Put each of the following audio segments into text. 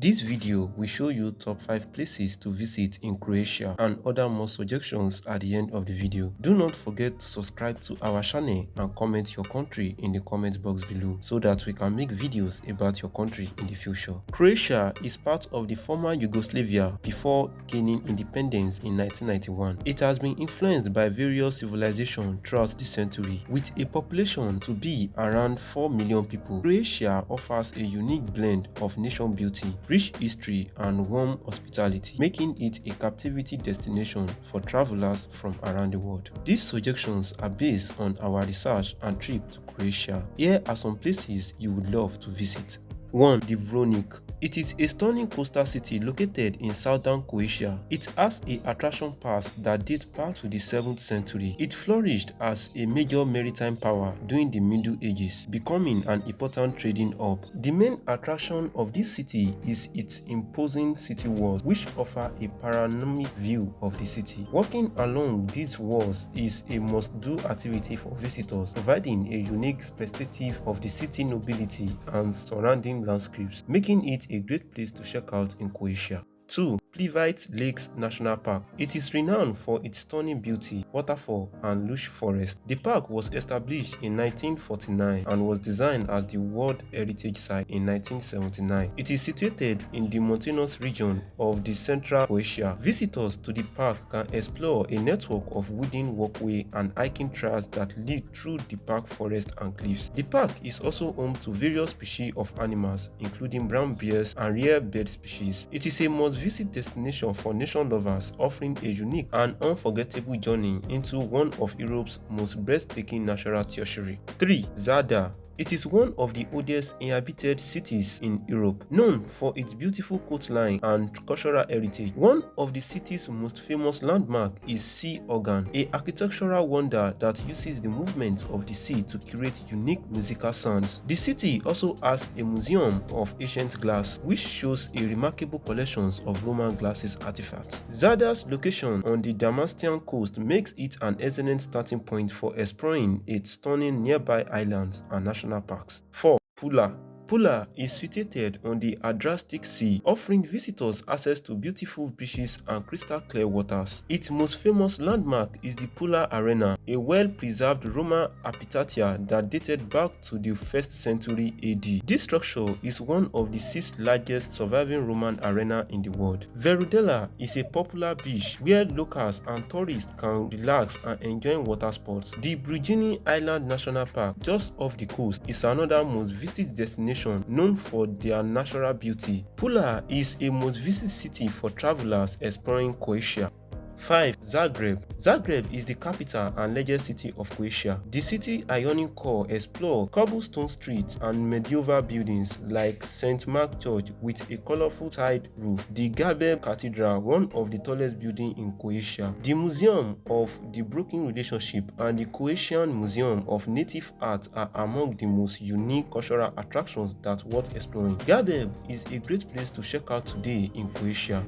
This video will show you top 5 places to visit in Croatia and other more suggestions at the end of the video. Do not forget to subscribe to our channel and comment your country in the comment box below so that we can make videos about your country in the future. Croatia is part of the former Yugoslavia before gaining independence in 1991. It has been influenced by various civilizations throughout the century, with a population to be around 4 million people. Croatia offers a unique blend of nation beauty, rich history, and warm hospitality, making it a captivity destination for travelers from around the world. These suggestions are based on our research and trip to Croatia. Here are some places you would love to visit. 1. Dubrovnik. It is a stunning coastal city located in southern Croatia. It has an attraction past that dates back to the 7th century. It flourished as a major maritime power during the Middle Ages, becoming an important trading hub. The main attraction of this city is its imposing city walls, which offer a panoramic view of the city. Walking along these walls is a must-do activity for visitors, providing a unique perspective of the city nobility and surrounding landscapes, making it a great place to check out in Croatia. 2. Plitvice Lakes National Park. It is renowned for its stunning beauty, waterfall, and lush forest. The park was established in 1949 and was designed as the World Heritage Site in 1979. It is situated in the mountainous region of the central Croatia. Visitors to the park can explore a network of wooden walkways and hiking trails that lead through the park forest and cliffs. The park is also home to various species of animals, including brown bears and rare bird species. It is a must-visit destination for nature lovers, offering a unique and unforgettable journey into one of Europe's most breathtaking natural treasuries. 3. Zadar. It is one of the oldest inhabited cities in Europe, known for its beautiful coastline and cultural heritage. One of the city's most famous landmarks is Sea Organ, an architectural wonder that uses the movement of the sea to create unique musical sounds. The city also has a museum of ancient glass, which shows a remarkable collection of Roman glasses artifacts. Zadar's location on the Dalmatian coast makes it an excellent starting point for exploring its stunning nearby islands and national parks. 4. Pula. Pula is situated on the Adriatic Sea, offering visitors access to beautiful beaches and crystal clear waters. Its most famous landmark is the Pula Arena, a well-preserved Roman amphitheater that dated back to the 1st century AD. This structure is one of the 6th largest surviving Roman arenas in the world. Verudela is a popular beach where locals and tourists can relax and enjoy water sports. The Brugini Island National Park, just off the coast, is another most visited destination known for their natural beauty. Pula is a most-visited city for travelers exploring Croatia. 5. Zagreb. Zagreb is the capital and largest city of Croatia. The city ionic core explores cobblestone streets and medieval buildings like St. Mark Church with a colorful tiled roof, the Zagreb Cathedral, one of the tallest buildings in Croatia, the Museum of the Broken Relationship, and the Croatian Museum of Native Art are among the most unique cultural attractions that worth exploring. Zagreb is a great place to check out today in Croatia.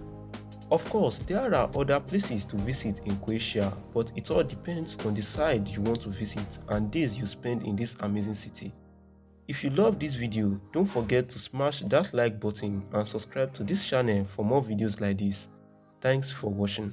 Of course, there are other places to visit in Croatia, but it all depends on the side you want to visit and days you spend in this amazing city. If you love this video, don't forget to smash that like button and subscribe to this channel for more videos like this. Thanks for watching.